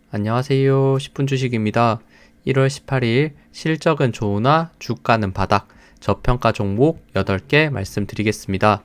안녕하세요. 10분 주식입니다. 1월 18일 실적은 좋으나 주가는 바닥, 저평가 종목 8개 말씀드리겠습니다.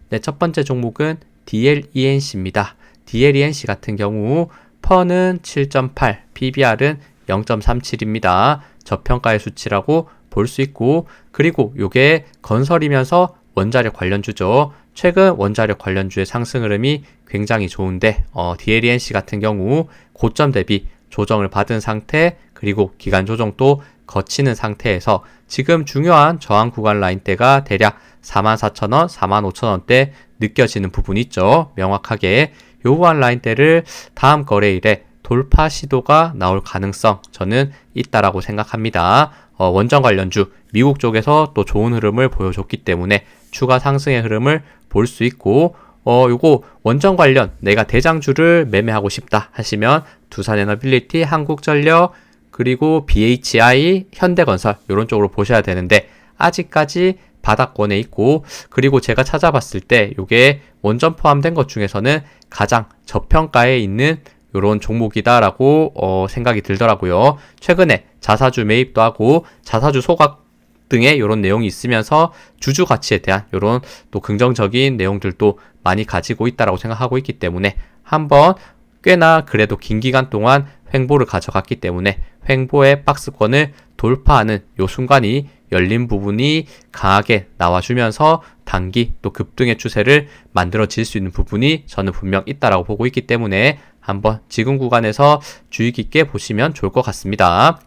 네, 첫 번째 종목은 DLENC입니다. DLENC 같은 경우 펀은 7.8, PBR은 0.37입니다. 저평가의 수치라고 볼 수 있고, 그리고 요게 건설이면서 원자력 관련주죠. 최근 원자력 관련주의 상승 흐름이 굉장히 좋은데 DLENC 같은 경우 고점 대비 조정을 받은 상태, 그리고 기간 조정도 거치는 상태에서 지금 중요한 저항 구간 라인대가 대략 44,000원, 45,000원대 느껴지는 부분이 있죠. 명확하게 요 구간 라인대를 다음 거래일에 돌파 시도가 나올 가능성 저는 있다라고 생각합니다. 원전 관련주 미국 쪽에서 또 좋은 흐름을 보여줬기 때문에 추가 상승의 흐름을 볼 수 있고, 요거 원전 관련 내가 대장주를 매매하고 싶다 하시면 두산에너빌리티, 한국전력, 그리고 BHI, 현대건설 이런 쪽으로 보셔야 되는데 아직까지 바닥권에 있고, 그리고 제가 찾아봤을 때 요게 원전 포함된 것 중에서는 가장 저평가에 있는 요런 종목이다라고 생각이 들더라고요. 최근에 자사주 매입도 하고 자사주 소각 등의 이런 내용이 있으면서 주주 가치에 대한 이런 또 긍정적인 내용들도 많이 가지고 있다라고 생각하고 있기 때문에 한번 꽤나 그래도 긴 기간 동안 횡보를 가져갔기 때문에 횡보의 박스권을 돌파하는 요 순간이 열린 부분이 강하게 나와주면서 단기 또 급등의 추세를 만들어질 수 있는 부분이 저는 분명 있다라고 보고 있기 때문에 한번 지금 구간에서 주의 깊게 보시면 좋을 것 같습니다.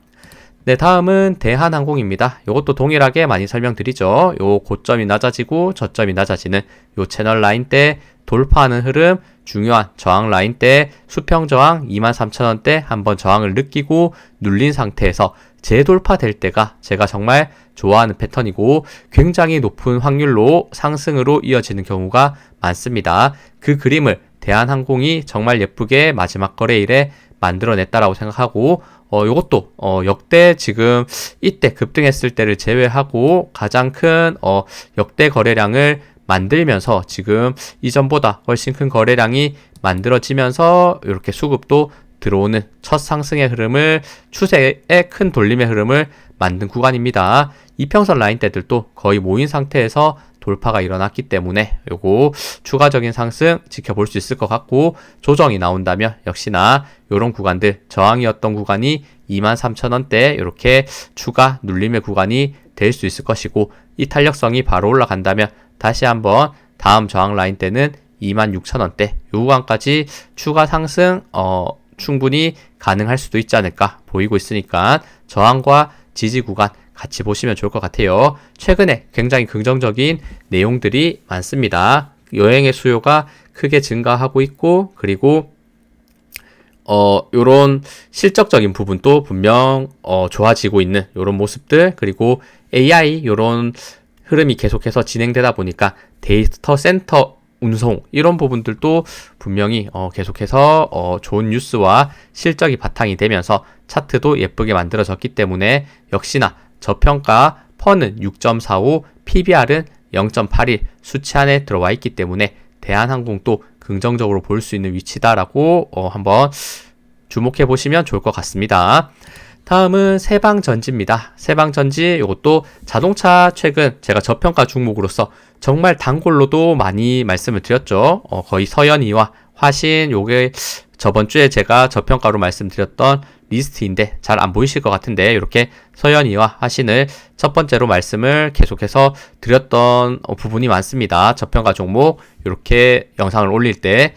네, 다음은 대한항공입니다. 이것도 동일하게 많이 설명드리죠. 요 고점이 낮아지고 저점이 낮아지는 요 채널 라인대 돌파하는 흐름, 중요한 저항 라인대 수평 저항 23,000원대 한번 저항을 느끼고 눌린 상태에서 재돌파될 때가 제가 정말 좋아하는 패턴이고 굉장히 높은 확률로 상승으로 이어지는 경우가 많습니다. 그 그림을 대한항공이 정말 예쁘게 마지막 거래일에 만들어냈다라고 생각하고, 요것도 역대 지금 이때 급등했을 때를 제외하고 가장 큰 역대 거래량을 만들면서 지금 이전보다 훨씬 큰 거래량이 만들어지면서 이렇게 수급도 들어오는 첫 상승의 흐름을, 추세의 큰 돌림의 흐름을 만든 구간입니다. 이평선 라인대들도 거의 모인 상태에서 돌파가 일어났기 때문에 요거 추가적인 상승 지켜볼 수 있을 것 같고, 조정이 나온다면 역시나 요런 구간들 저항이었던 구간이 23,000원대 이렇게 추가 눌림의 구간이 될 수 있을 것이고, 이 탄력성이 바로 올라간다면 다시 한번 다음 저항 라인대는 26,000원대 요 구간까지 추가 상승 충분히 가능할 수도 있지 않을까 보이고 있으니까 저항과 지지 구간 같이 보시면 좋을 것 같아요. 최근에 굉장히 긍정적인 내용들이 많습니다. 여행의 수요가 크게 증가하고 있고, 그리고 요런 실적적인 부분도 분명 좋아지고 있는 요런 모습들, 그리고 AI 요런 흐름이 계속해서 진행되다 보니까 데이터 센터 운송 이런 부분들도 분명히 계속해서 좋은 뉴스와 실적이 바탕이 되면서 차트도 예쁘게 만들어졌기 때문에 역시나 저평가 펀은 6.45, PBR은 0.81 수치 안에 들어와 있기 때문에 대한항공도 긍정적으로 볼 수 있는 위치다라고 한번 주목해 보시면 좋을 것 같습니다. 다음은 세방전지입니다. 세방전지 이것도 자동차 최근 제가 저평가 종목으로서 정말 단골로도 많이 말씀을 드렸죠. 거의 서현이와 화신 요게 저번 주에 제가 저평가로 말씀드렸던 리스트인데 잘 안 보이실 것 같은데 이렇게 서현이와 화신을 첫 번째로 말씀을 계속해서 드렸던 부분이 많습니다. 저평가 종목 이렇게 영상을 올릴 때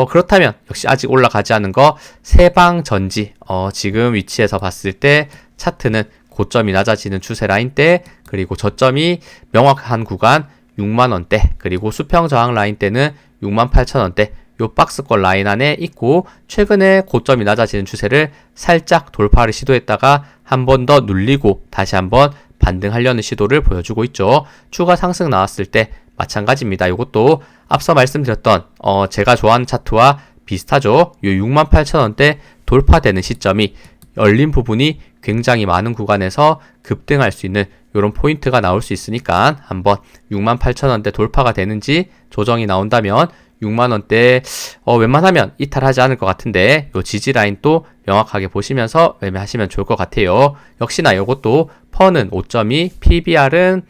그렇다면 역시 아직 올라가지 않은 거 세방전지 지금 위치에서 봤을 때 차트는 고점이 낮아지는 추세 라인대, 그리고 저점이 명확한 구간 6만원대, 그리고 수평 저항 라인대는 68,000원대 요 박스권 라인 안에 있고, 최근에 고점이 낮아지는 추세를 살짝 돌파를 시도했다가 한 번 더 눌리고 다시 한번 반등하려는 시도를 보여주고 있죠. 추가 상승 나왔을 때 마찬가지입니다. 이것도 앞서 말씀드렸던 제가 좋아하는 차트와 비슷하죠. 요 68,000원대 돌파되는 시점이 열린 부분이 굉장히 많은 구간에서 급등할 수 있는 이런 포인트가 나올 수 있으니까 한번 68,000원대 돌파가 되는지, 조정이 나온다면 6만원대 웬만하면 이탈하지 않을 것 같은데 요 지지라인 또 명확하게 보시면서 매매하시면 좋을 것 같아요. 역시나 요것도 펀은 5.2, PBR은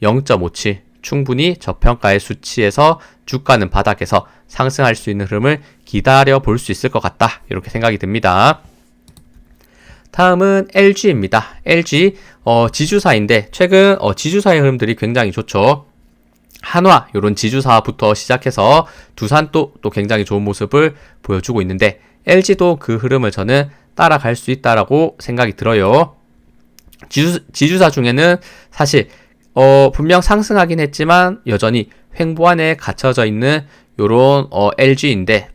0.57, 충분히 저평가의 수치에서 주가는 바닥에서 상승할 수 있는 흐름을 기다려 볼 수 있을 것 같다, 이렇게 생각이 듭니다. 다음은 LG입니다. LG 지주사인데 최근 지주사의 흐름들이 굉장히 좋죠. 한화 요런 지주사부터 시작해서 두산도 또 굉장히 좋은 모습을 보여주고 있는데 LG도 그 흐름을 저는 따라갈 수 있다라고 생각이 들어요. 지주사 중에는 사실 분명 상승하긴 했지만 여전히 횡보 안에 갇혀져 있는 요런 LG인데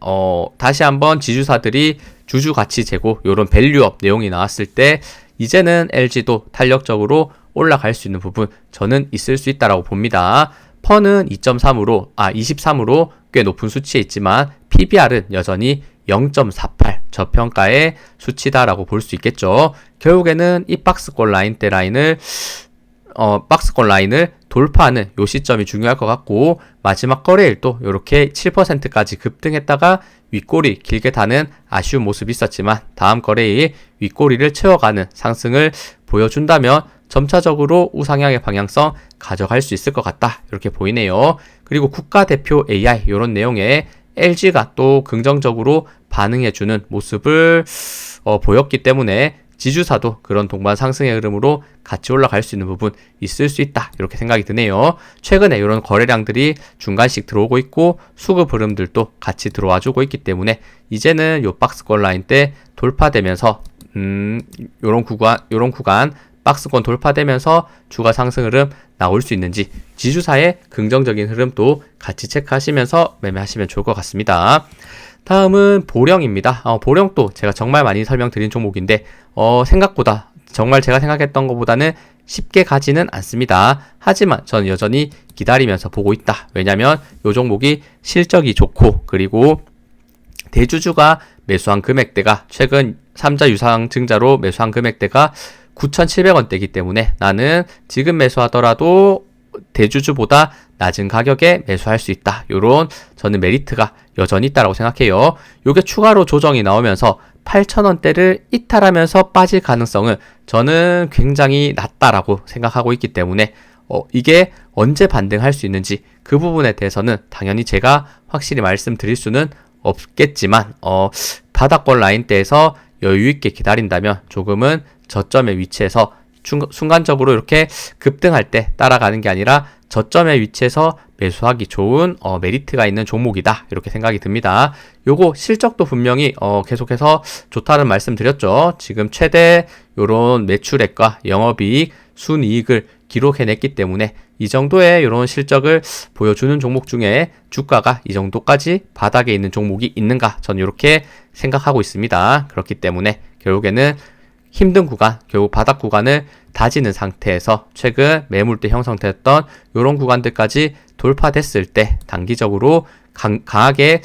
다시 한번 지주사들이 주주 가치 제고 요런 밸류업 내용이 나왔을 때 이제는 LG도 탄력적으로 올라갈 수 있는 부분 저는 있을 수 있다라고 봅니다. 펀은 23으로 꽤 높은 수치에 있지만 PBR은 여전히 0.48 저평가의 수치다라고 볼 수 있겠죠. 결국에는 이 박스권 라인을 돌파하는 요 시점이 중요할 것 같고, 마지막 거래일도 이렇게 7%까지 급등했다가 윗꼬리 길게 다는 아쉬운 모습이 있었지만 다음 거래일 윗꼬리를 채워가는 상승을 보여준다면 점차적으로 우상향의 방향성 가져갈 수 있을 것 같다, 이렇게 보이네요. 그리고 국가대표 AI 이런 내용에 LG가 또 긍정적으로 반응해주는 모습을 보였기 때문에 지주사도 그런 동반 상승의 흐름으로 같이 올라갈 수 있는 부분 있을 수 있다, 이렇게 생각이 드네요. 최근에 이런 거래량들이 중간씩 들어오고 있고 수급 흐름들도 같이 들어와 주고 있기 때문에 이제는 요 박스권 라인 때 돌파되면서 요런 구간 박스권 돌파되면서 주가 상승 흐름 나올 수 있는지 지주사의 긍정적인 흐름도 같이 체크하시면서 매매하시면 좋을 것 같습니다. 다음은 보령입니다. 보령도 제가 정말 많이 설명드린 종목인데 생각보다 정말 제가 생각했던 것보다는 쉽게 가지는 않습니다. 하지만 저는 여전히 기다리면서 보고 있다. 왜냐면 이 종목이 실적이 좋고 그리고 대주주가 매수한 금액대가 최근 3자 유상증자로 매수한 금액대가 9,700원대이기 때문에 나는 지금 매수하더라도 대주주보다 낮은 가격에 매수할 수 있다. 요런 저는 메리트가 여전히 있다라고 생각해요. 요게 추가로 조정이 나오면서 8,000원대를 이탈하면서 빠질 가능성은 저는 굉장히 낮다라고 생각하고 있기 때문에 이게 언제 반등할 수 있는지 그 부분에 대해서는 당연히 제가 확실히 말씀드릴 수는 없겠지만 바닥권 라인대에서 여유있게 기다린다면 조금은 저점의 위치에서 순간적으로 이렇게 급등할 때 따라가는 게 아니라 저점의 위치에서 매수하기 좋은 메리트가 있는 종목이다, 이렇게 생각이 듭니다. 요거 실적도 분명히 계속해서 좋다는 말씀 드렸죠. 지금 최대 요런 매출액과 영업이익, 순이익을 기록해냈기 때문에 이 정도의 요런 실적을 보여주는 종목 중에 주가가 이 정도까지 바닥에 있는 종목이 있는가, 저는 이렇게 생각하고 있습니다. 그렇기 때문에 결국에는 힘든 구간, 결국 바닥 구간을 다지는 상태에서 최근 매물대 형성됐던 이런 구간들까지 돌파됐을 때 단기적으로 강하게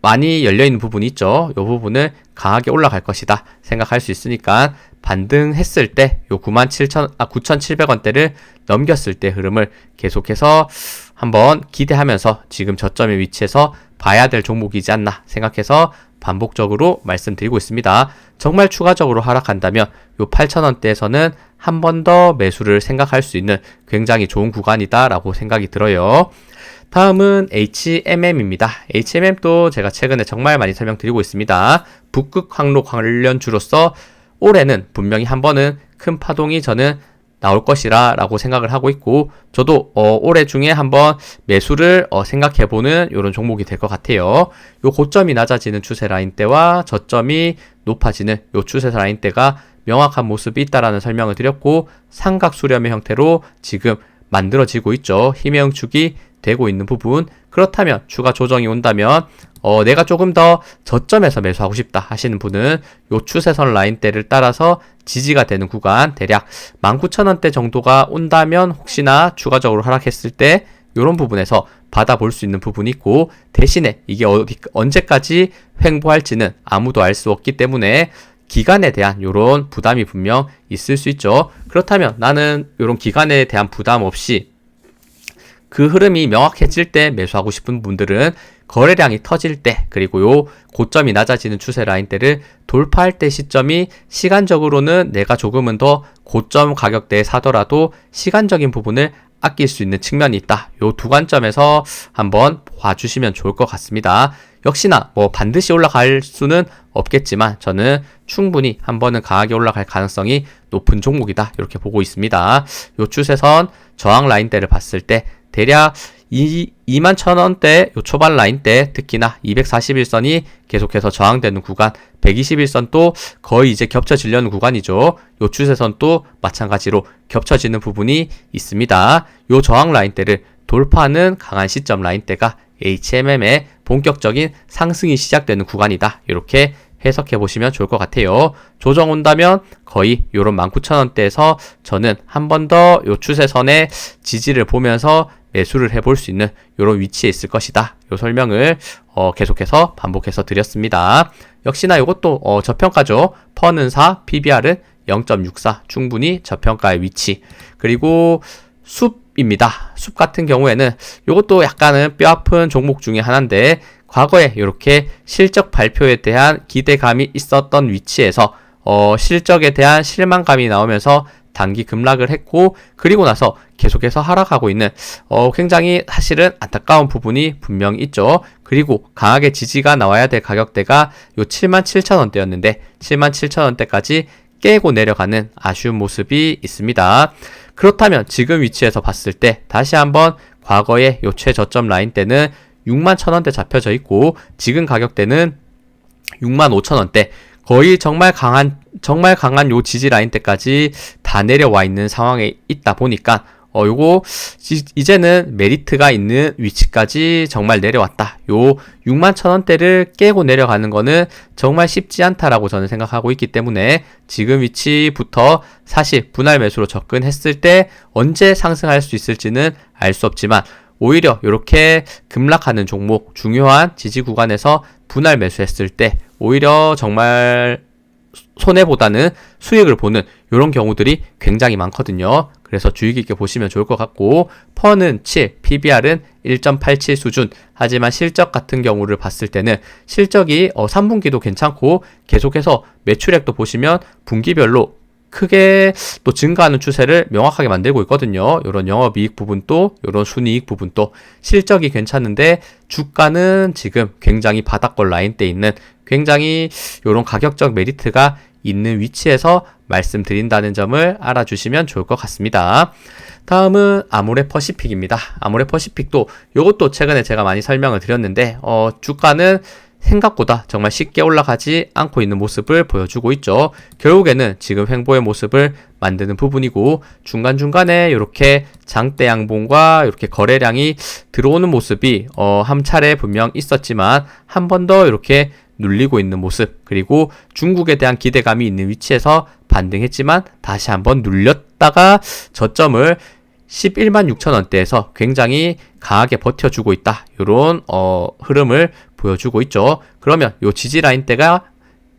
많이 열려있는 부분이 있죠. 이 부분을 강하게 올라갈 것이다 생각할 수 있으니까 반등했을 때 요 9,700원대를 넘겼을 때 흐름을 계속해서 한번 기대하면서 지금 저점의 위치에서 봐야 될 종목이지 않나 생각해서 반복적으로 말씀드리고 있습니다. 정말 추가적으로 하락한다면 요 8,000원대에서는 한 번 더 매수를 생각할 수 있는 굉장히 좋은 구간이다 라고 생각이 들어요. 다음은 HMM입니다. HMM도 제가 최근에 정말 많이 설명드리고 있습니다. 북극 항로 관련주로서 올해는 분명히 한 번은 큰 파동이 저는 나올 것이라 라고 생각을 하고 있고, 저도 올해 중에 한번 매수를 생각해보는 이런 종목이 될 것 같아요. 요 고점이 낮아지는 추세 라인대와 저점이 높아지는 요 추세 라인대가 명확한 모습이 있다라는 설명을 드렸고, 삼각 수렴의 형태로 지금 만들어지고 있죠. 힘의 응축이 되고 있는 부분. 그렇다면 추가 조정이 온다면 내가 조금 더 저점에서 매수하고 싶다 하시는 분은 요 추세선 라인대를 따라서 지지가 되는 구간 대략 19,000원대 정도가 온다면 혹시나 추가적으로 하락했을 때 이런 부분에서 받아볼 수 있는 부분이 있고, 대신에 이게 언제까지 횡보할지는 아무도 알 수 없기 때문에 기간에 대한 이런 부담이 분명 있을 수 있죠. 그렇다면 나는 이런 기간에 대한 부담 없이 그 흐름이 명확해질 때 매수하고 싶은 분들은 거래량이 터질 때, 그리고 요 고점이 낮아지는 추세 라인대를 돌파할 때 시점이 시간적으로는 내가 조금은 더 고점 가격대에 사더라도 시간적인 부분을 아낄 수 있는 측면이 있다. 요 두 관점에서 한번 봐주시면 좋을 것 같습니다. 역시나 뭐 반드시 올라갈 수는 없겠지만 저는 충분히 한 번은 강하게 올라갈 가능성이 높은 종목이다. 이렇게 보고 있습니다. 요 추세선 저항 라인대를 봤을 때 대략 21,000원대 요 초반 라인대, 특히나 241선이 계속해서 저항되는 구간, 121선도 거의 이제 겹쳐지려는 구간이죠. 요 추세선도 마찬가지로 겹쳐지는 부분이 있습니다. 요 저항 라인대를 돌파하는 강한 시점 라인대가 HMM의 본격적인 상승이 시작되는 구간이다. 이렇게 해석해 보시면 좋을 것 같아요. 조정 온다면 거의 요런 19,000원대에서 저는 한 번 더 요 추세선의 지지를 보면서 매수를 해볼 수 있는 요런 위치에 있을 것이다. 요 설명을 계속해서 반복해서 드렸습니다. 역시나 요것도 저평가죠. 퍼는사, PBR은 0.64 충분히 저평가의 위치. 그리고 숲입니다. 숲 같은 경우에는 요것도 약간은 뼈아픈 종목 중에 하나인데 과거에 이렇게 실적 발표에 대한 기대감이 있었던 위치에서 실적에 대한 실망감이 나오면서 단기 급락을 했고, 그리고 나서 계속해서 하락하고 있는 굉장히 사실은 안타까운 부분이 분명히 있죠. 그리고 강하게 지지가 나와야 될 가격대가 요 77,000원대였는데 77,000원대까지 깨고 내려가는 아쉬운 모습이 있습니다. 그렇다면 지금 위치에서 봤을 때 다시 한번 과거의 요 최저점 라인대는 61,000원대 잡혀져 있고 지금 가격대는 65,000원대, 거의 정말 강한 요 지지 라인대까지 다 내려와 있는 상황에 있다 보니까 요거 이제는 메리트가 있는 위치까지 정말 내려왔다. 요 61,000원대를 깨고 내려가는 거는 정말 쉽지 않다라고 저는 생각하고 있기 때문에 지금 위치부터 사실 분할 매수로 접근했을 때 언제 상승할 수 있을지는 알 수 없지만 오히려 이렇게 급락하는 종목, 중요한 지지 구간에서 분할 매수했을 때 오히려 정말 손해보다는 수익을 보는 이런 경우들이 굉장히 많거든요. 그래서 주의 깊게 보시면 좋을 것 같고, 퍼는 7, PBR은 1.87 수준. 하지만 실적 같은 경우를 봤을 때는 실적이 3분기도 괜찮고 계속해서 매출액도 보시면 분기별로 크게 또 증가하는 추세를 명확하게 만들고 있거든요. 이런 영업이익 부분도, 이런 순이익 부분도 실적이 괜찮은데 주가는 지금 굉장히 바닥권 라인대에 있는 굉장히 이런 가격적 메리트가 있는 위치에서 말씀드린다는 점을 알아주시면 좋을 것 같습니다. 다음은 아모레퍼시픽입니다. 아모레퍼시픽도 이것도 최근에 제가 많이 설명을 드렸는데 주가는 생각보다 정말 쉽게 올라가지 않고 있는 모습을 보여주고 있죠. 결국에는 지금 횡보의 모습을 만드는 부분이고, 중간중간에 이렇게 장대 양봉과 이렇게 거래량이 들어오는 모습이 한 차례 분명 있었지만 한 번 더 이렇게 눌리고 있는 모습, 그리고 중국에 대한 기대감이 있는 위치에서 반등했지만 다시 한번 눌렸다가 저점을 116,000원대에서 굉장히 강하게 버텨주고 있다. 이런 흐름을 보여주고 있죠. 그러면 요 지지 라인대가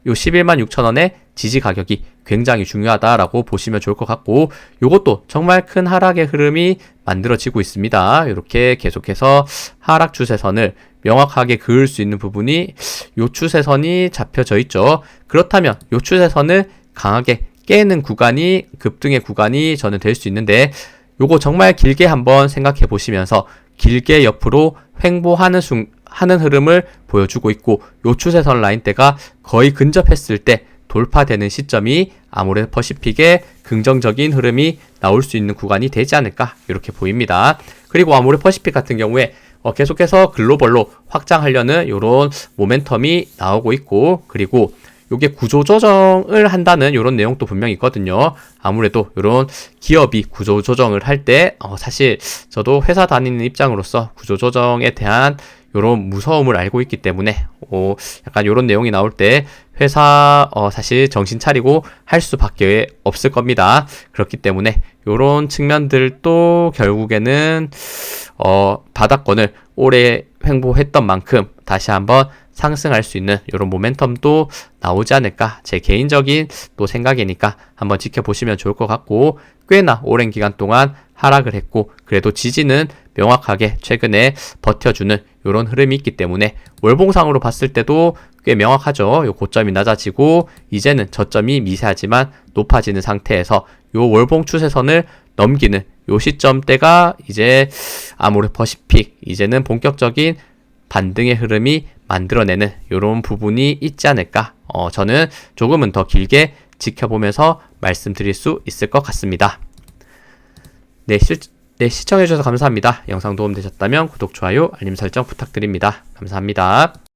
요 116,000원의 지지 가격이 굉장히 중요하다라고 보시면 좋을 것 같고, 요것도 정말 큰 하락의 흐름이 만들어지고 있습니다. 이렇게 계속해서 하락 추세선을 명확하게 그을 수 있는 부분이 요 추세선이 잡혀져 있죠. 그렇다면 요 추세선을 강하게 깨는 구간이 급등의 구간이 저는 될 수 있는데, 요거 정말 길게 한번 생각해 보시면서 길게 옆으로 횡보하는 하는 흐름을 보여주고 있고, 요 추세선 라인대가 거의 근접했을 때 돌파되는 시점이 아모레퍼시픽의 긍정적인 흐름이 나올 수 있는 구간이 되지 않을까 이렇게 보입니다. 그리고 아모레퍼시픽 같은 경우에 계속해서 글로벌로 확장하려는 이런 모멘텀이 나오고 있고, 그리고 요게 구조조정을 한다는 이런 내용도 분명히 있거든요. 아무래도 이런 기업이 구조조정을 할 때 사실 저도 회사 다니는 입장으로서 구조조정에 대한 이런 무서움을 알고 있기 때문에 약간 이런 내용이 나올 때 회사 사실 정신 차리고 할 수밖에 없을 겁니다. 그렇기 때문에 이런 측면들도 결국에는 바닥권을 오래 횡보했던 만큼 다시 한번 상승할 수 있는 이런 모멘텀도 나오지 않을까, 제 개인적인 또 생각이니까 한번 지켜보시면 좋을 것 같고, 꽤나 오랜 기간 동안 하락을 했고 그래도 지지는 명확하게 최근에 버텨주는 이런 흐름이 있기 때문에 월봉상으로 봤을 때도 꽤 명확하죠. 요 고점이 낮아지고 이제는 저점이 미세하지만 높아지는 상태에서 요 월봉 추세선을 넘기는 요 시점대가 이제 아모레 퍼시픽 이제는 본격적인 반등의 흐름이 만들어내는 이런 부분이 있지 않을까. 저는 조금은 더 길게 지켜보면서 말씀드릴 수 있을 것 같습니다. 네, 시청해주셔서 감사합니다. 영상 도움되셨다면 구독, 좋아요, 알림 설정 부탁드립니다. 감사합니다.